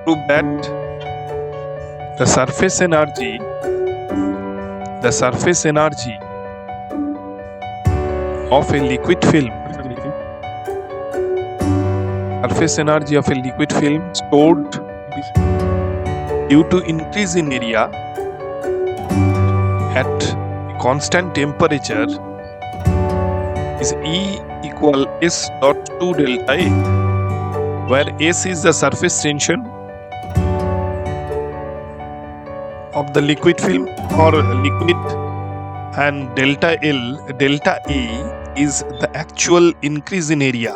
prove that the surface energy of a liquid film stored due to increase in area at constant temperature is E equal S dot 2 delta A, where S is the surface tension of the liquid film or liquid, and delta A is the actual increase in area.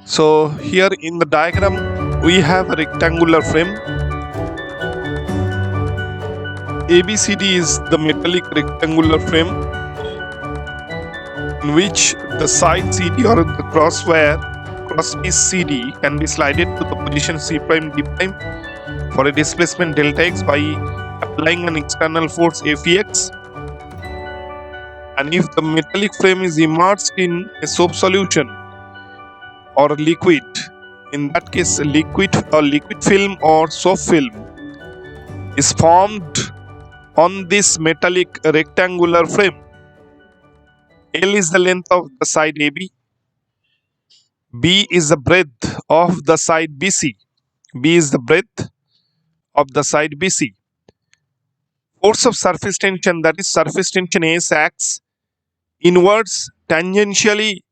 So here in the diagram we have a rectangular frame. ABCD is the metallic rectangular frame in which the side CD or the crosspiece CD can be slided to the position C prime D prime for a displacement delta x by applying an external force Fex. And if the metallic frame is immersed in a soap solution or liquid, in that case liquid film or soap film is formed on this metallic rectangular frame. L is the length of the side AB. B is the breadth of the side BC. Force of surface tension, that is surface tension S, acts inwards tangentially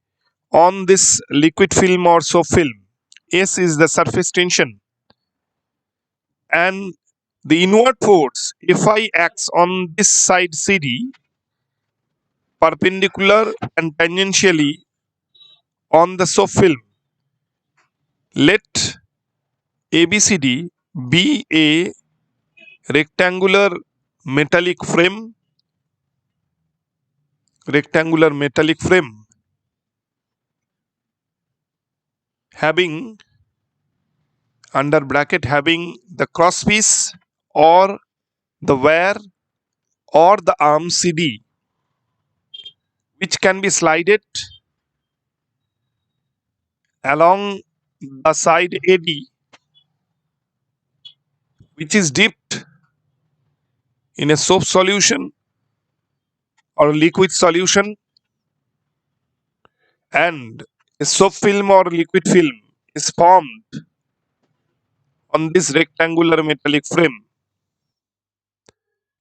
on this liquid film or soap film. S is the surface tension, and the inward force Fi acts on this side CD perpendicular and tangentially on the soap film. Let ABCD be a rectangular metallic frame having under bracket having the crosspiece or the wear or the arm CD, which can be slided along the side AD, which is dipped in a soap solution or liquid solution, and a soap film or liquid film is formed on this rectangular metallic frame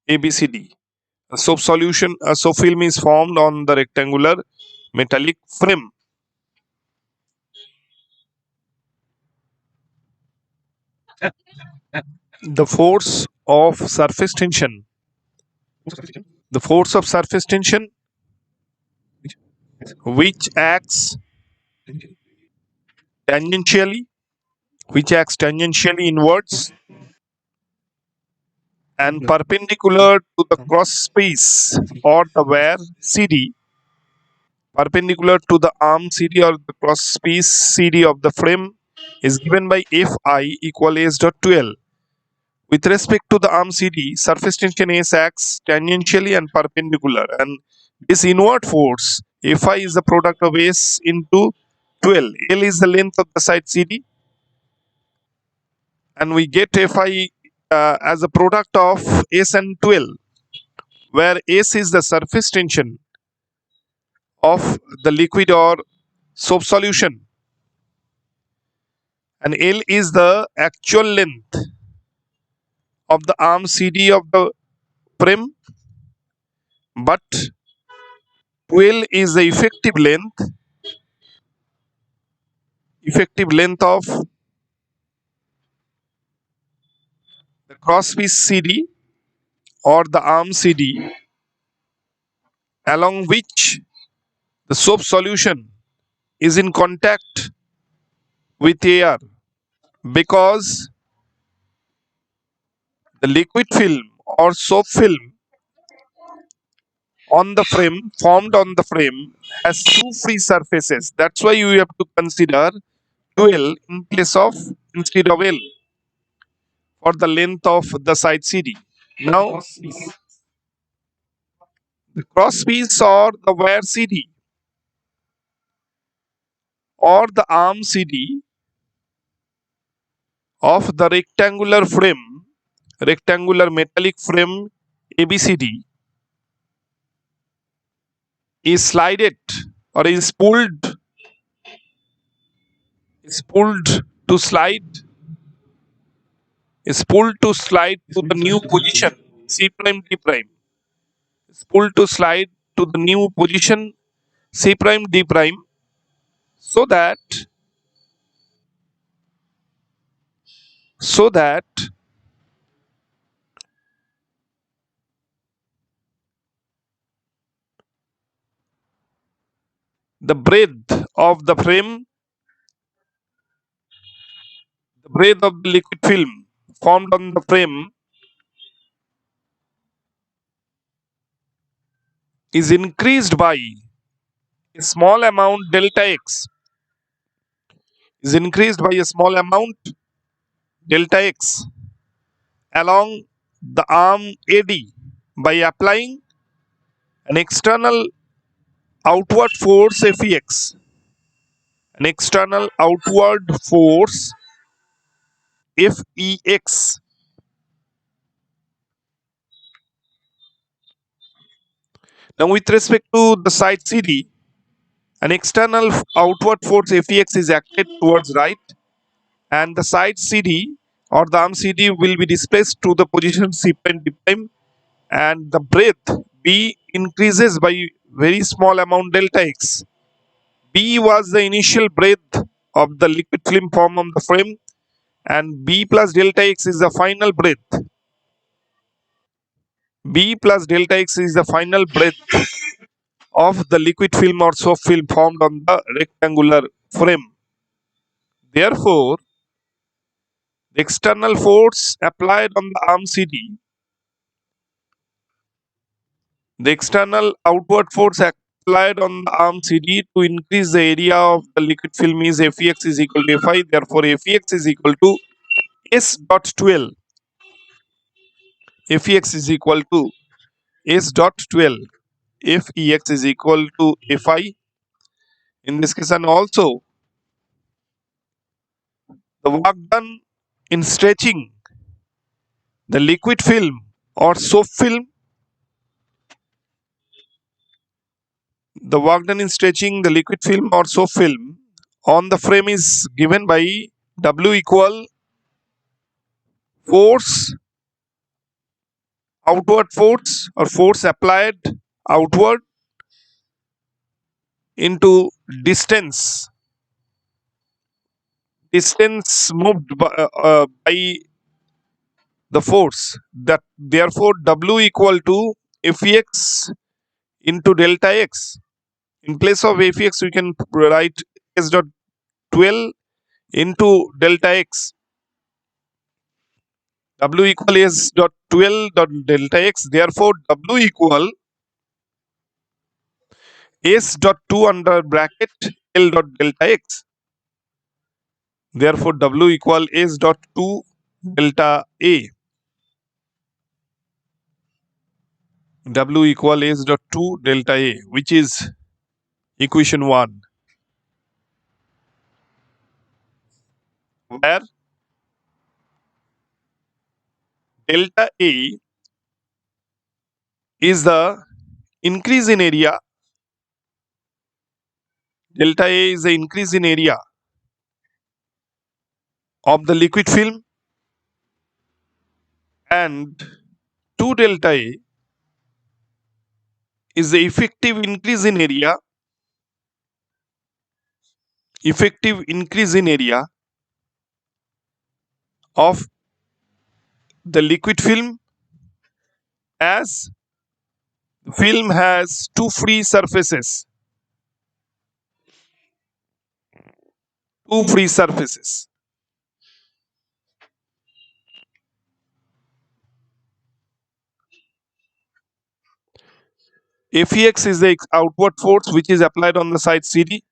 ABCD. A soap film is formed on the rectangular metallic frame. The force of surface tension which acts tangentially inwards and perpendicular to the crosspiece or the wear CD, perpendicular to the arm CD or the crosspiece CD of the frame, is given by Fi equal S dot 2L. With respect to the arm CD, surface tension S acts tangentially and perpendicular, and this inward force Fi is the product of S into 2L. L is the length of the side CD, and we get Fi as a product of S and 2L, where S is the surface tension of the liquid or soap solution and L is the actual length of the arm CD of the frame, but 2L is the effective length of the crosspiece CD or the arm CD along which the soap solution is in contact with air, because the liquid film or soap film formed on the frame has two free surfaces. That's why you have to consider 2L instead of L for the length of the side CD. Now, the crosspiece or the wear CD or the arm CD of the rectangular metallic frame ABCD is slided or is pulled to slide to the new position C prime D prime is pulled to slide to the new position C prime D prime so that so that the breadth of the frame, the breadth of the liquid film formed on the frame is increased by a small amount delta x is increased by a small amount delta x along the arm AD by applying an external outward force Fex. An external outward force Fex. Now, with respect to the side CD, an external outward force Fex is acted towards right, and the side CD or the arm CD will be displaced to the position C prime D prime, and the breadth B increases by very small amount delta x. B was the initial breadth of the liquid film form on the frame, and B plus delta x is the final breadth. B plus delta x is the final breadth of the liquid film or soft film formed on the rectangular frame. Therefore, the external force applied on the arm CD, the external outward force applied on the arm CD to increase the area of the liquid film is Fex is equal to Fi. Therefore, Fex is equal to S dot 12. Fex is equal to S dot 12. Fex is equal to Fi in this case, and also the work done in stretching the liquid film or soap film, the work done in stretching the liquid film or soap film on the frame is given by W equal force, outward force or force applied outward into distance moved by the force, that therefore W equal to Fx into delta x. In place of Fx we can write S dot 12 into delta x. W equal S dot 12 dot delta x. Therefore, W equal S dot 2 under bracket L dot delta x. Therefore, W equal S dot 2 delta A. W equal S dot 2 delta A, which is equation 1. Where delta A is the increase in area. Delta A is the increase in area of the liquid film, and 2 delta A is the effective increase in area of the liquid film, as the film has two free surfaces. Fex is the outward force which is applied on the side CD,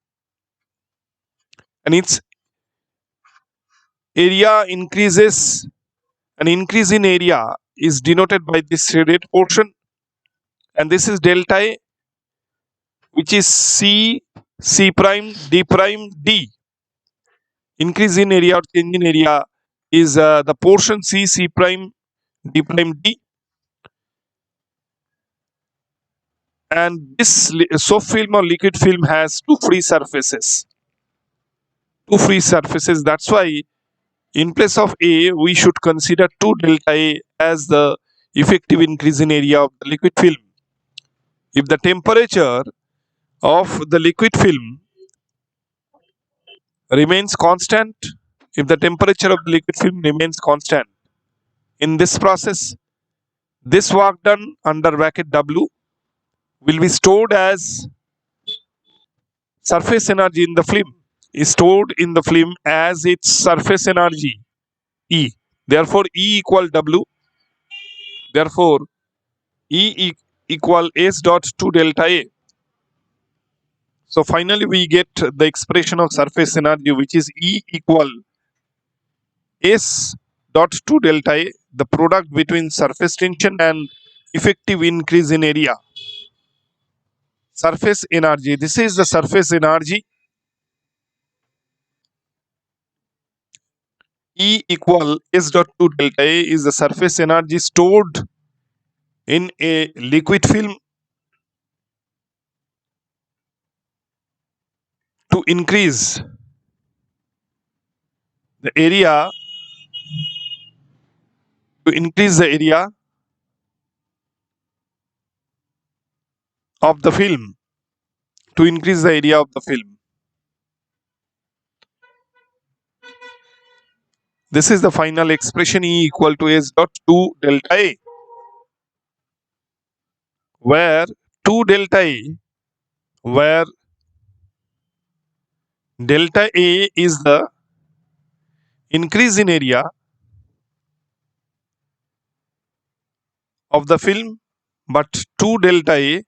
and its area increases. An increase in area is denoted by this shaded portion, and this is delta A, which is C prime D prime D. Increase in area or change in area is the portion C, C prime, D prime, D. And this soap film or liquid film has two free surfaces. Two free surfaces. That's why in place of A, we should consider 2 delta A as the effective increase in area of the liquid film. If the temperature of the liquid film remains constant, if the temperature of the liquid film remains constant in this process, this work done under bracket W will be stored as surface energy in the film, is stored in the film as its surface energy E. Therefore, E equal W. Therefore, equal S dot 2 delta A. So finally, we get the expression of surface energy, which is E equal S dot 2 delta A, the product between surface tension and effective increase in area. Surface energy. This is the surface energy. E equal S dot 2 delta A is the surface energy stored in a liquid film to increase the area, to increase the area of the film, to increase the area of the film. This is the final expression E equal to S dot 2 delta A, where 2 delta A, where delta A is the increase in area of the film, but 2 delta A,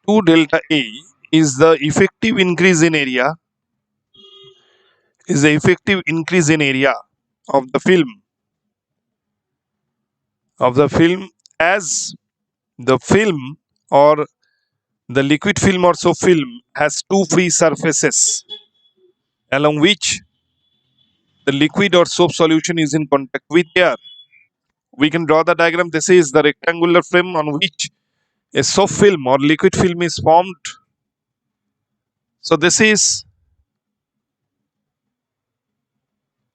2 delta A is the effective increase in area, is the effective increase in area of the film, as the film or the liquid film or soap film has two free surfaces along which the liquid or soap solution is in contact with air. We can draw the diagram. This is the rectangular frame on which a soap film or liquid film is formed. So this is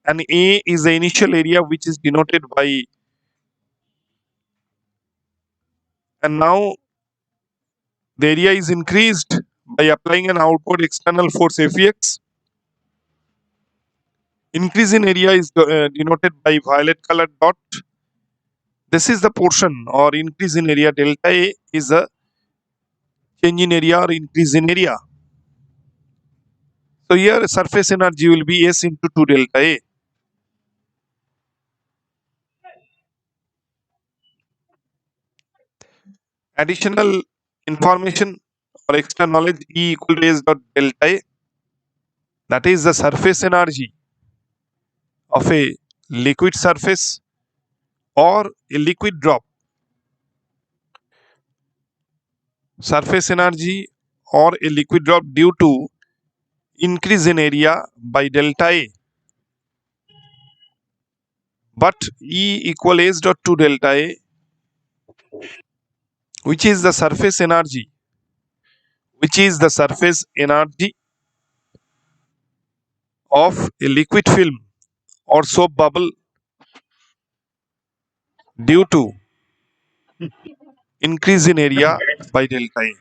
an A is the initial area which is denoted by, and now the area is increased by applying an outward external force Fx. Increase in area is denoted by violet colored dot. This is the portion or increase in area. Delta A is a change in area or increase in area. So here surface energy will be S into 2 delta A. Additional information or extra knowledge, E equal to S dot delta A. That is the surface energy of a liquid surface or a liquid drop. Surface energy or a liquid drop due to increase in area by delta A. But E equal S dot 2 delta A, which is the surface energy, of a liquid film or soap bubble due to increase in area by delta A.